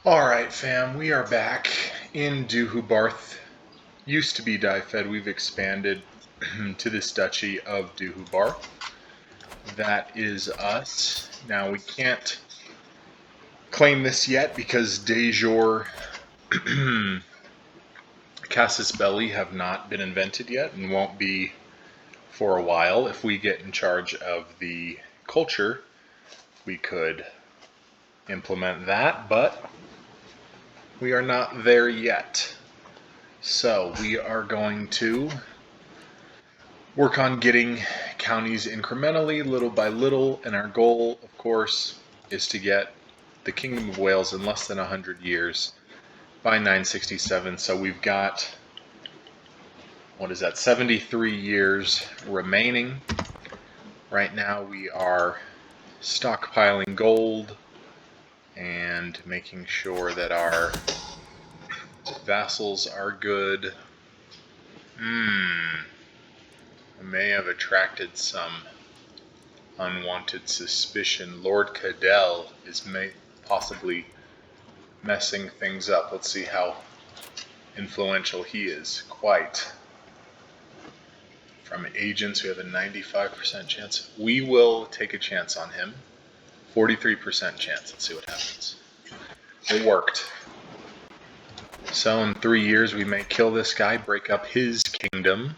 Alright fam, we are back in Deheubarth. Used to be Dyfed, we've expanded to this duchy of Deheubarth. That is us. Now we can't claim this yet because Deheubarth Casus Belli have not been invented yet and won't be for a while. If we get in charge of the culture, we could implement that, but we are not there yet. So we are going to work on getting counties incrementally, little by little, and our goal, of course, is to get the Kingdom of Wales in less than 100 years by 967. So we've got, 73 years remaining. Right now we are stockpiling gold and making sure that our vassals are good. I may have attracted some unwanted suspicion. Lord Cadell is possibly messing things up. Let's see how influential he is. Quite. From agents, we have a 95% chance. We will take a chance on him. 43% chance. Let's see what happens. It worked. So in 3 years, we may kill this guy, break up his kingdom.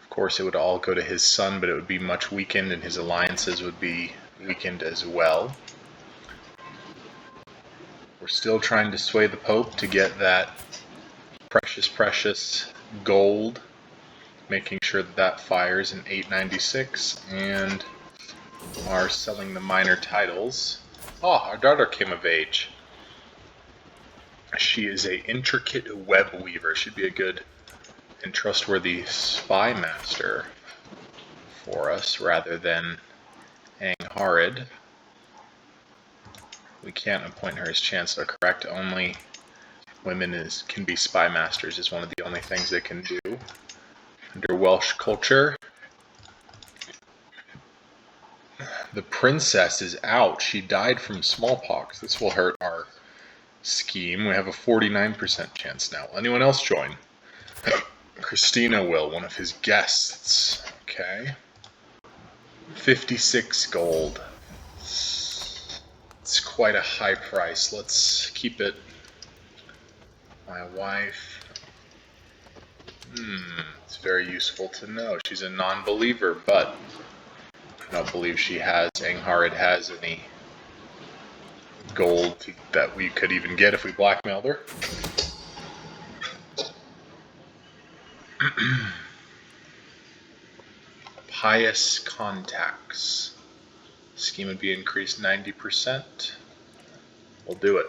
Of course, it would all go to his son, but it would be much weakened, and his alliances would be weakened as well. We're still trying to sway the Pope to get that precious gold, making sure that that fires in 896, and are selling the minor titles. Oh, our daughter came of age. She is a intricate web weaver. She'd be a good and trustworthy spy master for us rather than Angharad. We can't appoint her as Chancellor, correct? Only women can be spy masters is one of the only things they can do under Welsh culture. The princess is out. She died from smallpox. This will hurt our scheme. We have a 49% chance now. Will anyone else join? Christina will, one of his guests. Okay. 56 gold. It's quite a high price. Let's keep it. My wife. It's very useful to know. She's a non-believer, but I don't believe Angharad has any gold that we could even get if we blackmailed her. Pious contacts. Scheme would be increased 90%. We'll do it.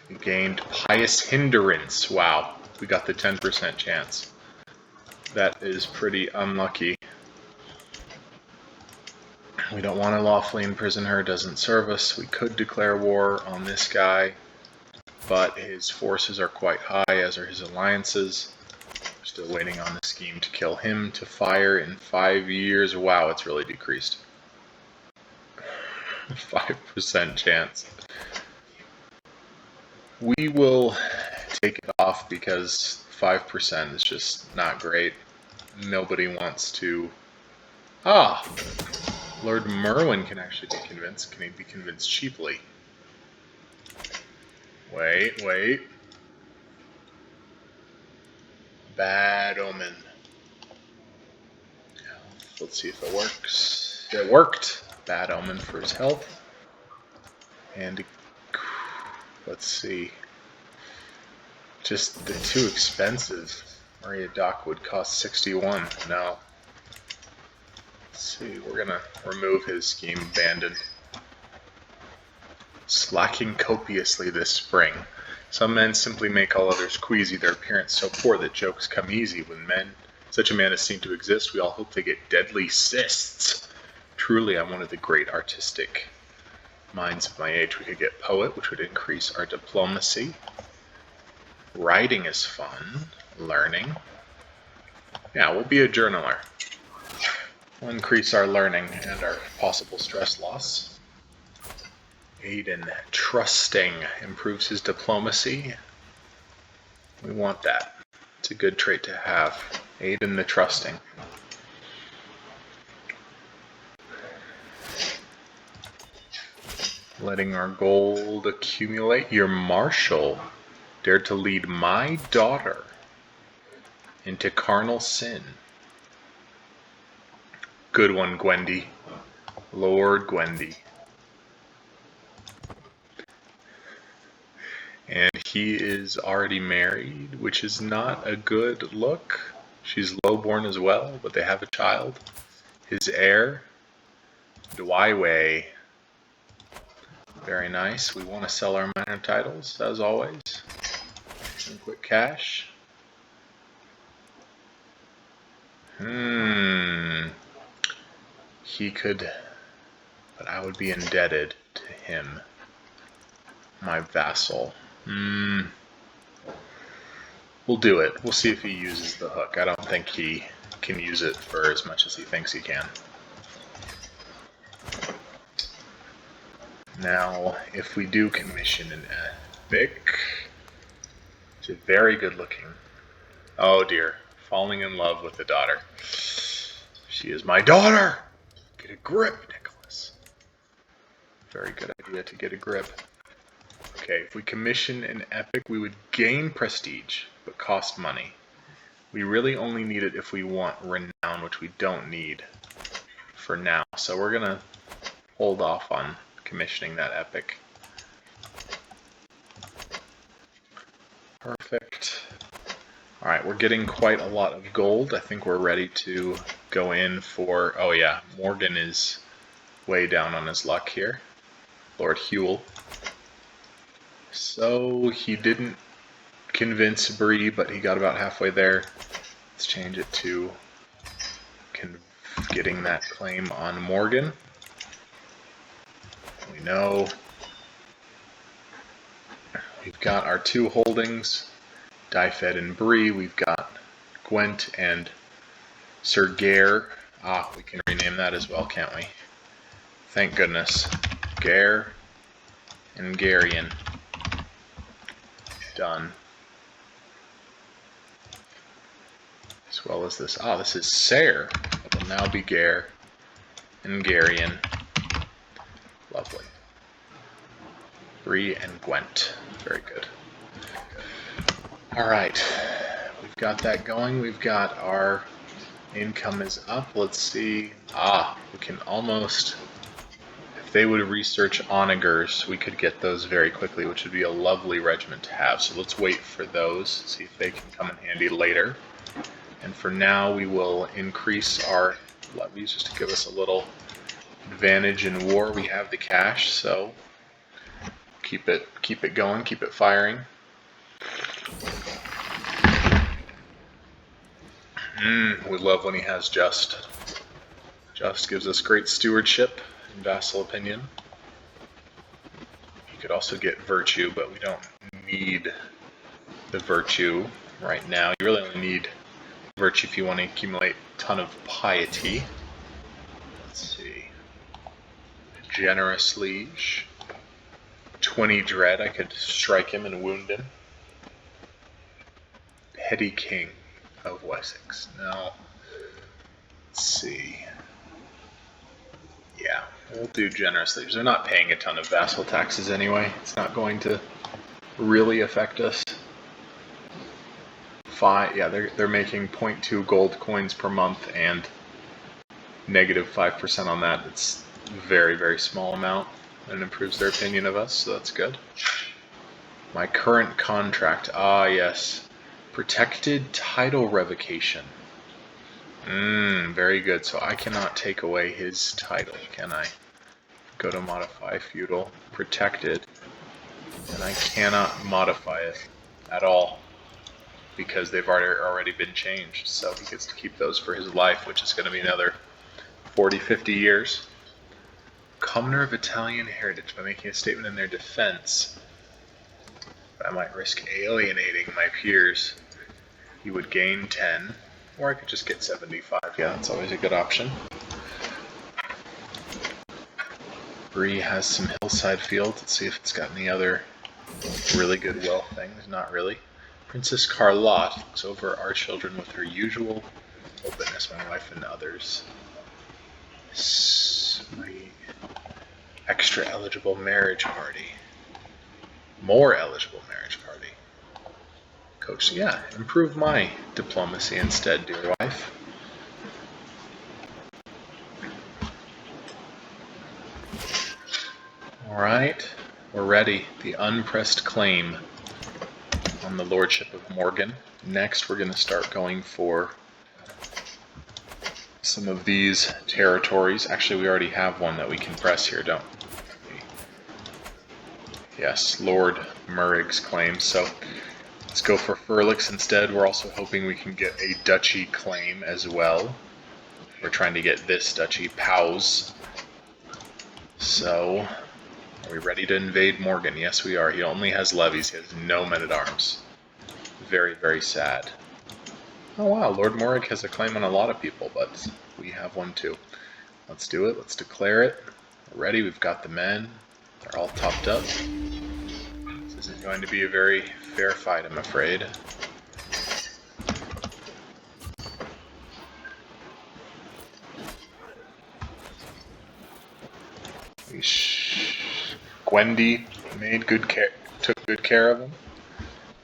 We gained pious hindrance. Wow, we got the 10% chance. That is pretty unlucky. We don't want to lawfully imprison her. Doesn't serve us. We could declare war on this guy, but his forces are quite high, as are his alliances. We're still waiting on the scheme to kill him to fire in 5 years. Wow, it's really decreased. 5% chance. We will take it off because 5% is just not great. Nobody wants to... Lord Merwin can actually be convinced. Can he be convinced cheaply? Wait. Bad omen. Let's see if it works. It worked. Bad omen for his health. And let's see. Just they're too expensive. Maria Doc would cost 61. No. Let's see. We're gonna remove his scheme. Abandon. Slacking copiously this spring. Some men simply make all others queasy, their appearance so poor that jokes come easy. When such a man is seen to exist, we all hope they get deadly cysts. Truly, I'm one of the great artistic minds of my age. We could get poet, which would increase our diplomacy. Writing is fun. Learning. Yeah, we'll be a journaler. We'll increase our learning and our possible stress loss. Aiden, trusting, improves his diplomacy. We want that. It's a good trait to have. Aiden the trusting. Letting our gold accumulate. Your marshal dared to lead my daughter into carnal sin. Good one, Gwendy. Lord Gwendy. And he is already married, which is not a good look. She's lowborn as well, but they have a child. His heir, Dwyway. Very nice. We want to sell our minor titles, as always. Some quick cash. He could, but I would be indebted to him. My vassal. We'll do it. We'll see if he uses the hook. I don't think he can use it for as much as he thinks he can. Now, if we do commission an epic, it's very good looking. Oh dear, falling in love with the daughter. She is my daughter! Get a grip, Nicholas. Very good idea to get a grip. Okay, if we commission an epic, we would gain prestige, but cost money. We really only need it if we want renown, which we don't need for now. So we're gonna hold off on commissioning that epic. Perfect. Alright, we're getting quite a lot of gold. I think we're ready to go in for... Oh yeah, Morgan is way down on his luck here. Lord Huel. So he didn't convince Bree, but he got about halfway there. Let's change it to getting that claim on Morgan. We know we've got our two holdings, Dyfed and Bree. We've got Gwent and Sir Gare. Ah, we can rename that as well, can't we? Thank goodness. Gare and Garian. Done. As well as this. Ah, this is Sayre. It will now be Gare and Garian. Lovely. Bree and Gwent. Very good. Alright. We've got that going. We've got our income is up. Let's see. Ah, we can almost... If they would research onagers, we could get those very quickly, which would be a lovely regiment to have. So let's wait for those, see if they can come in handy later. And for now, we will increase our levies just to give us a little advantage in war. We have the cash, so keep it going, keep it firing. We love when he has just. Just gives us great stewardship. Vassal opinion. You could also get virtue, but we don't need the virtue right now. You really only need virtue if you want to accumulate a ton of piety. Let's see. Generous liege. 20 dread. I could strike him and wound him. Petty king of Wessex. Now, let's see. Yeah, we'll do generous liege. They're not paying a ton of vassal taxes anyway. It's not going to really affect us. Yeah, they're making 0.2 gold coins per month and negative 5% on that. It's a very, very small amount and improves their opinion of us, so that's good. My current contract. Ah, yes. Protected title revocation. Very good. So I cannot take away his title, can I? Go to modify feudal, protected, and I cannot modify it at all because they've already been changed. So he gets to keep those for his life, which is going to be another 40, 50 years. Cumner of Italian heritage. By making a statement in their defense, I might risk alienating my peers. He would gain 10. Or I could just get 75. Yeah, that's always a good option. Bree has some hillside fields. Let's see if it's got any other really good wealth things. Not really. Princess Carlotte looks over our children with her usual openness, my wife and others. Sweet. Extra eligible marriage party. More eligible marriage party. Coach, yeah, improve my diplomacy instead, dear wife. Alright, we're ready. The unpressed claim on the lordship of Morgan. Next, we're going to start going for some of these territories. Actually, we already have one that we can press here, don't we? Yes, Lord Murrig's claim. So let's go for Furlix instead. We're also hoping we can get a duchy claim as well. We're trying to get this duchy, Pow's. So, are we ready to invade Morgan? Yes, we are. He only has levies. He has no men-at-arms. Very, very sad. Oh wow, Lord Morrig has a claim on a lot of people, but we have one too. Let's do it. Let's declare it. We're ready. We've got the men. They're all topped up. This isn't going to be a very fair fight, I'm afraid. Gwendy took good care of him.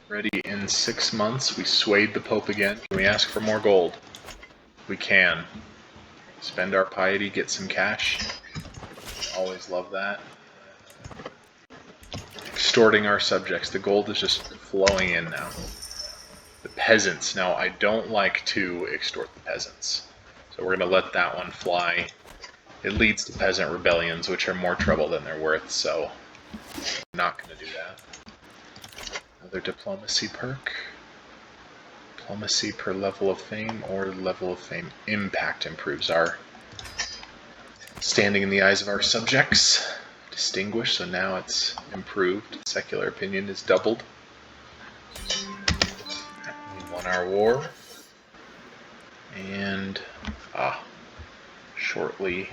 Ready in 6 months. We swayed the Pope again. Can we ask for more gold? We can. Spend our piety, get some cash. Always love that. Extorting our subjects. The gold is just flowing in now. The peasants. Now, I don't like to extort the peasants. So we're going to let that one fly. It leads to peasant rebellions, which are more trouble than they're worth, so I'm not going to do that. Another diplomacy perk. Diplomacy per level of fame or level of fame impact improves our standing in the eyes of our subjects. Distinguished, so now it's improved. Secular opinion is doubled. We won our war. And, shortly,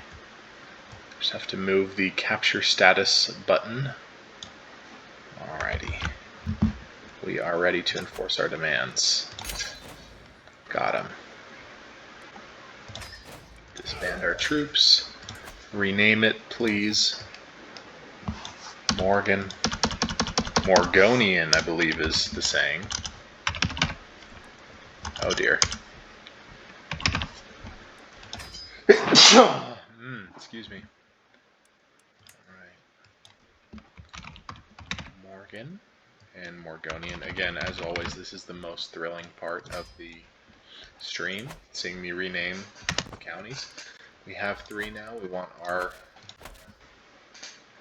just have to move the capture status button. Alrighty. We are ready to enforce our demands. Got him. Disband our troops. Rename it, please. Morgan. Morgonian, I believe, is the saying. Oh dear. Excuse me. Alright. Morgan and Morgonian. Again, as always, this is the most thrilling part of the stream, seeing me rename counties. We have 3 now. We want our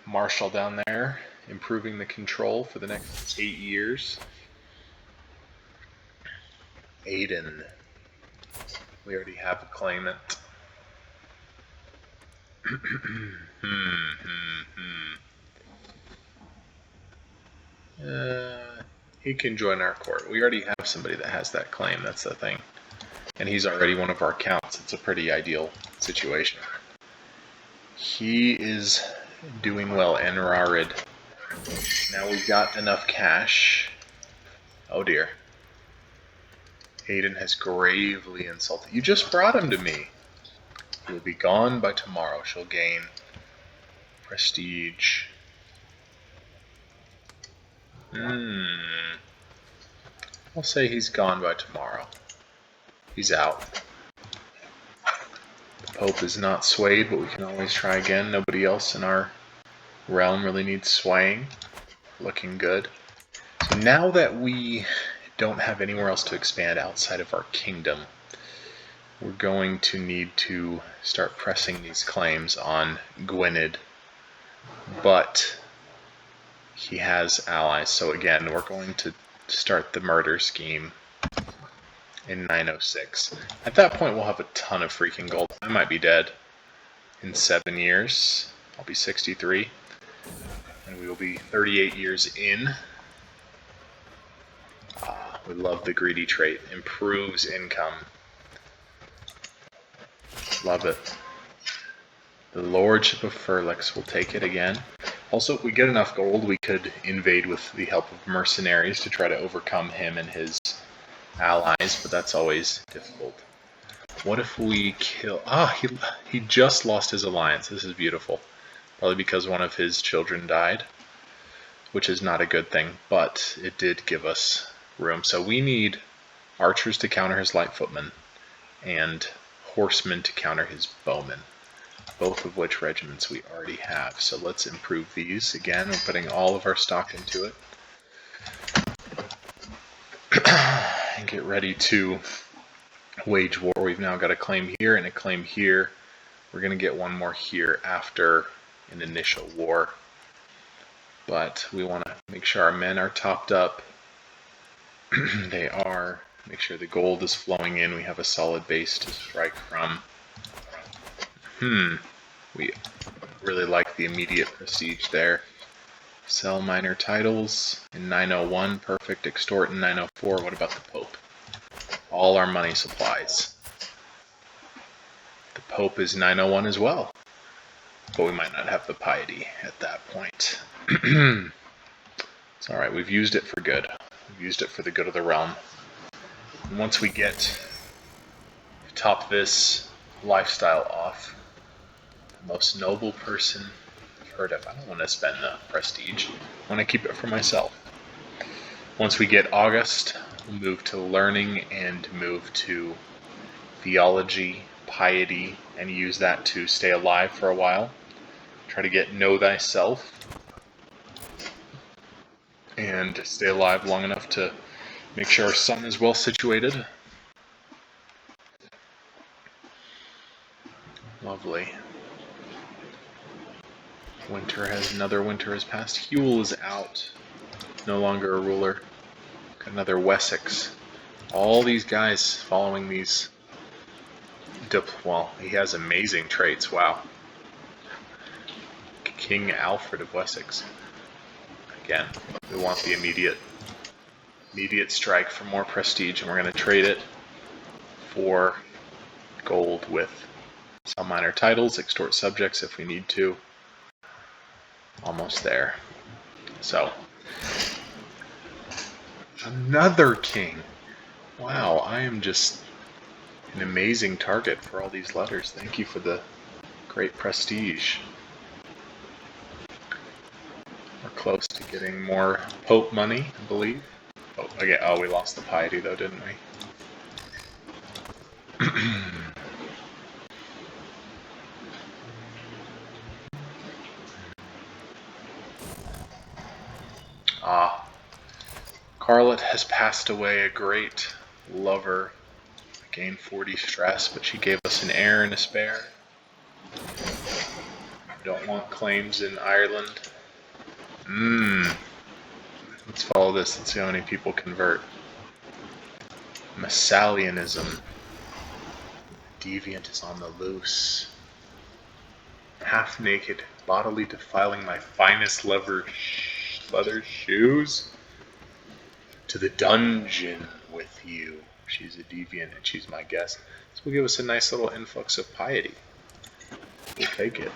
marshal down there, improving the control for the next 8 years. Aiden. We already have a claimant. He can join our court. We already have somebody that has that claim, that's the thing. And he's already one of our counts. It's a pretty ideal situation. He is doing well, Enrarid. Now we've got enough cash. Oh dear. Aiden has gravely insulted. You just brought him to me. He will be gone by tomorrow. She'll gain prestige. I'll say he's gone by tomorrow. He's out. The Pope is not swayed, but we can always try again. Nobody else in our realm really needs swaying. Looking good. So now that we don't have anywhere else to expand outside of our kingdom, we're going to need to start pressing these claims on Gwynedd. But he has allies, so again, we're going to start the murder scheme in 906. At that point, we'll have a ton of freaking gold. I might be dead in 7 years. I'll be 63, and we will be 38 years in. We love the greedy trait. Improves income. Love it. The Lordship of Furlix will take it again. Also, if we get enough gold, we could invade with the help of mercenaries to try to overcome him and his allies, but that's always difficult. What if we kill... he just lost his alliance. This is beautiful. Probably because one of his children died, which is not a good thing, but it did give us room. So we need archers to counter his light footmen and horsemen to counter his bowmen, both of which regiments we already have. So let's improve these. Again, we're putting all of our stock into it. And get ready to wage war. We've now got a claim here and a claim here. We're going to get one more here after an initial war. But we want to make sure our men are topped up. They are. Make sure the gold is flowing in. We have a solid base to strike from. We really like the immediate prestige there. Sell minor titles in 901. Perfect. Extort in 904. What about the Pope? All our money supplies. The Pope is 901 as well. But we might not have the piety at that point. It's alright. We've used it for good. We've used it for the good of the realm. And once we top this lifestyle off, the most noble person I've heard of. I don't want to spend the prestige. I want to keep it for myself. Once we get August, we'll move to learning and move to theology, piety, and use that to stay alive for a while. Try to get know thyself and stay alive long enough to make sure our sun is well situated. Lovely. Another winter has passed. Huel is out. No longer a ruler. Got another Wessex. All these guys following these. Well, he has amazing traits. Wow. King Alfred of Wessex. Again, we want the immediate strike for more prestige, and we're going to trade it for gold with some minor titles, extort subjects if we need to. Almost there. So, another king. Wow, I am just an amazing target for all these letters. Thank you for the great prestige. We're close to getting more Pope money, I believe. Oh, we lost the piety though, didn't we? Carlet has passed away, a great lover. Gained 40 stress, but she gave us an heir and a spare. Don't want claims in Ireland. Let's follow this. Let's see how many people convert. Massalianism. Deviant is on the loose. Half naked, bodily defiling my finest leather shoes. To the dungeon with you. She's a deviant and she's my guest. This will give us a nice little influx of piety. We'll take it.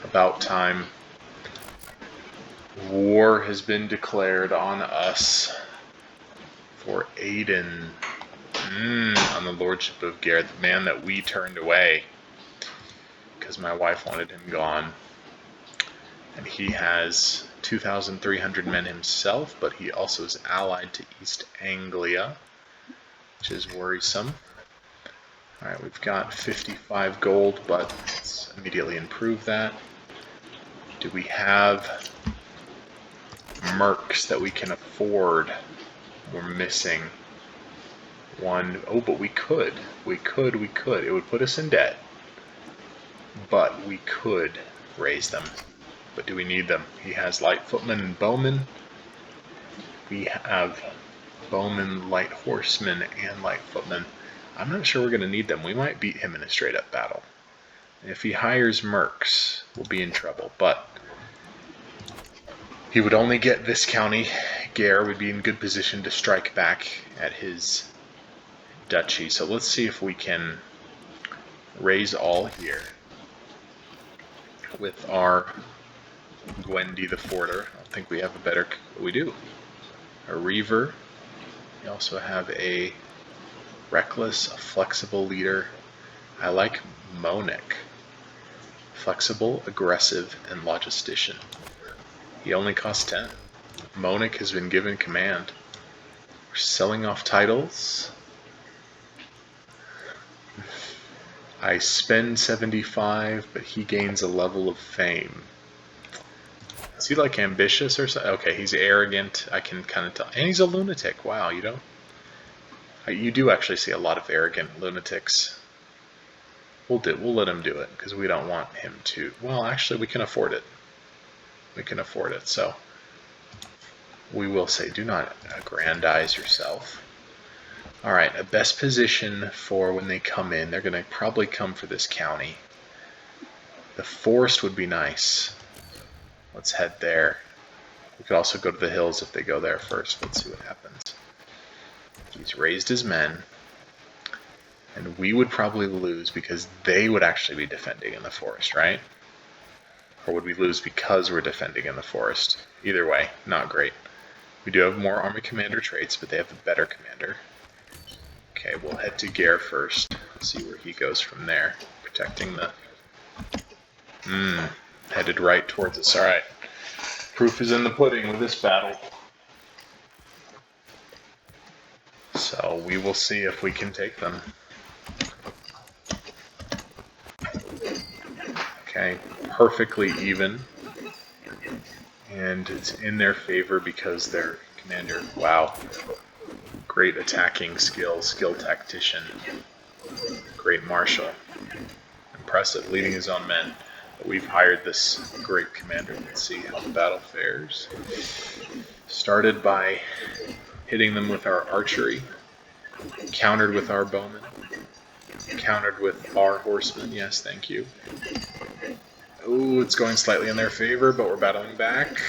About time. War has been declared on us for Aiden. On the Lordship of Gareth, the man that we turned away because my wife wanted him gone. And he has 2,300 men himself, but he also is allied to East Anglia, which is worrisome. Alright, we've got 55 gold, but let's immediately improve that. Do we have mercs that we can afford? We're missing one. Oh, but we could. We could. It would put us in debt, but we could raise them. But do we need them? He has light footmen and bowmen. We have bowmen, light horsemen, and light footmen. I'm not sure we're going to need them. We might beat him in a straight-up battle. If he hires mercs, we'll be in trouble. But he would only get this county, Gare would be in good position to strike back at his duchy. So let's see if we can raise all here with our Gwendy the Forter. I don't think we have a better... We do. A Reaver. We also have a Reckless, a flexible leader. I like Monic. Flexible, aggressive, and logistician. He only costs 10. Monic has been given command. We're selling off titles. I spend 75, but he gains a level of fame. Is he like ambitious or something? Okay, he's arrogant. I can kind of tell. And he's a lunatic. Wow, you don't? You do actually see a lot of arrogant lunatics. We'll let him do it because we don't want him to. Well, actually, we can afford it. We can afford it. So we will say, do not aggrandize yourself. All right, a best position for when they come in. They're going to probably come for this county. The forest would be nice. Let's head there. We could also go to the hills if they go there first. Let's see what happens. He's raised his men. And we would probably lose because they would actually be defending in the forest, right? Or would we lose because we're defending in the forest? Either way, not great. We do have more army commander traits, but they have a better commander. Okay, we'll head to Gare first. See where he goes from there. Protecting the... headed right towards us. Alright. Proof is in the pudding with this battle. So we will see if we can take them. Okay, perfectly even. And it's in their favor because their commander, wow. Great attacking skill, skilled tactician. Great marshal. Impressive, leading his own men. But we've hired this great commander. Let's see how the battle fares. Started by hitting them with our archery. Countered with our bowmen. Countered with our horsemen. Yes, thank you. Ooh, it's going slightly in their favor, but we're battling back.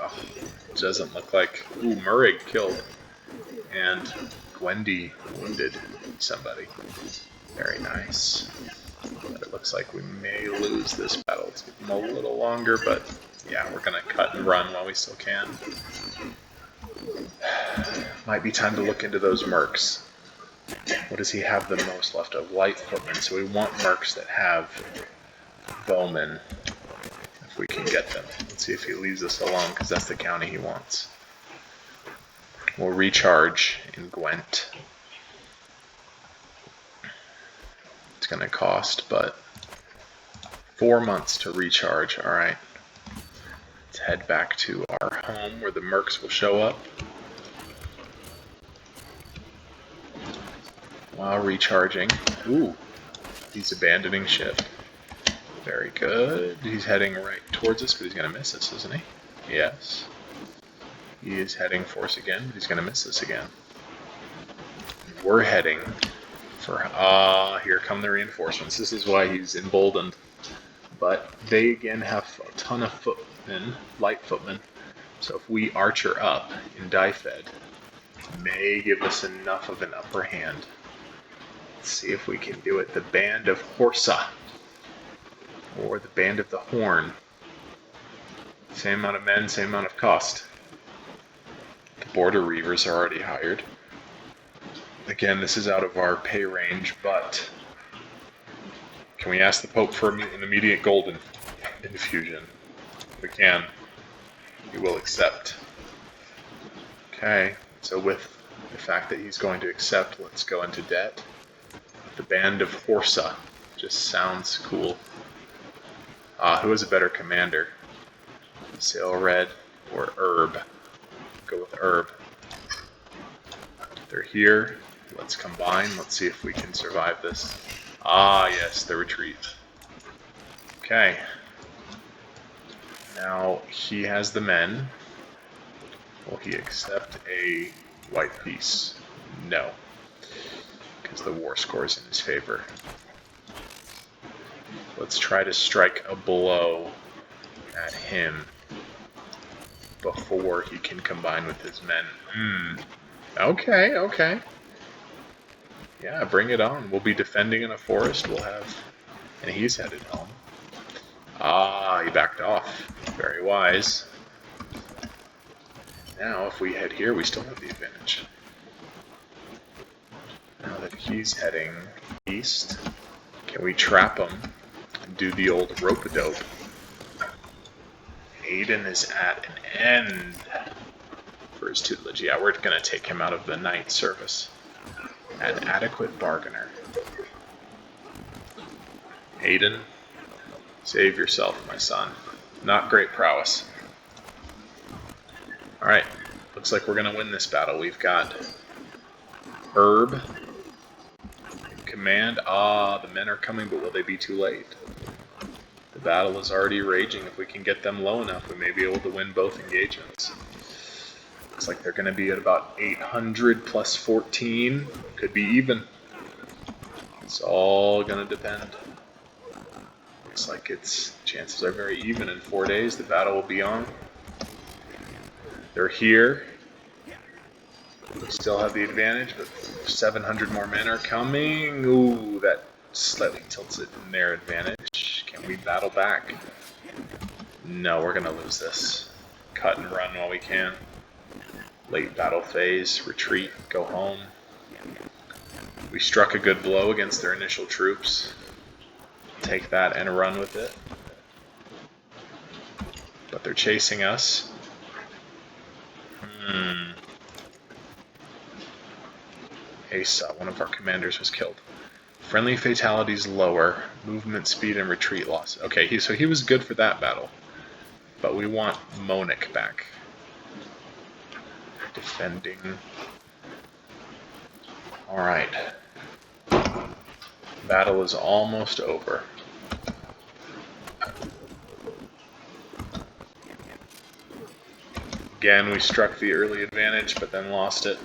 Oh, it doesn't look like... Ooh, Murray killed. And Gwendy wounded somebody. Very nice. But it looks like we may lose this battle. It's getting a little longer, but yeah, we're going to cut and run while we still can. Might be time to look into those mercs. What does he have the most left of? Light footmen. So we want mercs that have bowmen, if we can get them. Let's see if he leaves us alone, because that's the county he wants. We'll recharge in Gwent. It's going to cost, but 4 months to recharge. Alright. Let's head back to our home where the mercs will show up. While recharging. Ooh, he's abandoning ship. Very good. He's heading right towards us, but he's going to miss us, isn't he? Yes. He is heading for us again, but he's going to miss us again. We're heading for... here come the reinforcements. This is why he's emboldened. But they again have a ton of footmen, light footmen. So if we archer up in Dyfed, may give us enough of an upper hand. Let's see if we can do it. The Band of Horsa. Or the Band of the Horn. Same amount of men, same amount of cost. The Border Reavers are already hired. Again, this is out of our pay range, but can we ask the Pope for an immediate gold infusion? If we can, he will accept. Okay, so with the fact that he's going to accept, let's go into debt. The Band of Horsa just sounds cool. Who is a better commander? Sail Red or Herb? Go with Herb. They're here. Let's combine. Let's see if we can survive this. Yes, the retreat. Okay. Now he has the men. Will he accept a white piece? No. Because the war score is in his favor. Let's try to strike a blow at him. before he can combine with his men. Okay, okay. Yeah, bring it on. We'll be defending in a forest. We'll have... And he's headed home. Ah, he backed off. Very wise. Now, if we head here, we still have the advantage. Now that he's heading east, can we trap him and do the old rope-a-dope? Aiden is at an end for his tutelage. Yeah, we're going to take him out of the knight service. An adequate bargainer. Aiden, save yourself, my son. Not great prowess. Alright, looks like we're going to win this battle. We've got Herb in command. Ah, the men are coming, but will they be too late? The battle is already raging. If we can get them low enough, we may be able to win both engagements. Looks like they're going to be at about 800 plus 14. Could be even. It's all going to depend. Looks like chances are very even. In 4 days, the battle will be on. They're here. We still have the advantage, but 700 more men are coming. Ooh, that slightly tilts it in their advantage. Can we battle back? No, we're going to lose this. Cut and run while we can. Late battle phase, retreat, go home. We struck a good blow against their initial troops. Take that and run with it. But they're chasing us. Asa, one of our commanders, was killed. Friendly fatalities lower, movement speed and retreat loss. Okay, so he was good for that battle. But we want Monic back. Defending. Alright. Battle is almost over. Again, we struck the early advantage, but then lost it.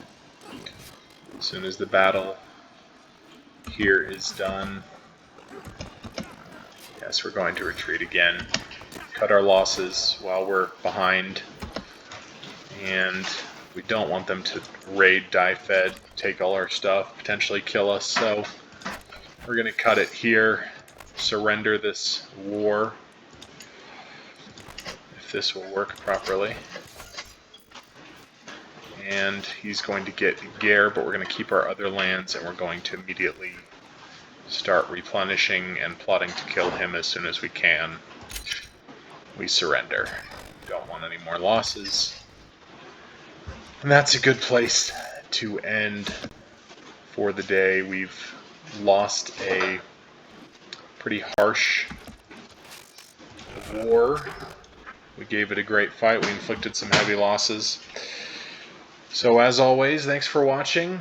As soon as the battle here is done, yes, we're going to retreat again. Cut our losses while we're behind. And we don't want them to raid Dyfed, take all our stuff, potentially kill us, so we're going to cut it here, surrender this war, if this will work properly. And he's going to get Gare, but we're going to keep our other lands, and we're going to immediately start replenishing and plotting to kill him as soon as we can. We surrender. Don't want any more losses. And that's a good place to end for the day. We've lost a pretty harsh war. We gave it a great fight. We inflicted some heavy losses. So as always, thanks for watching.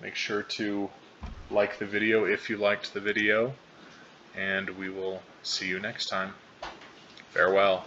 Make sure to like the video if you liked the video, and we will see you next time. Farewell.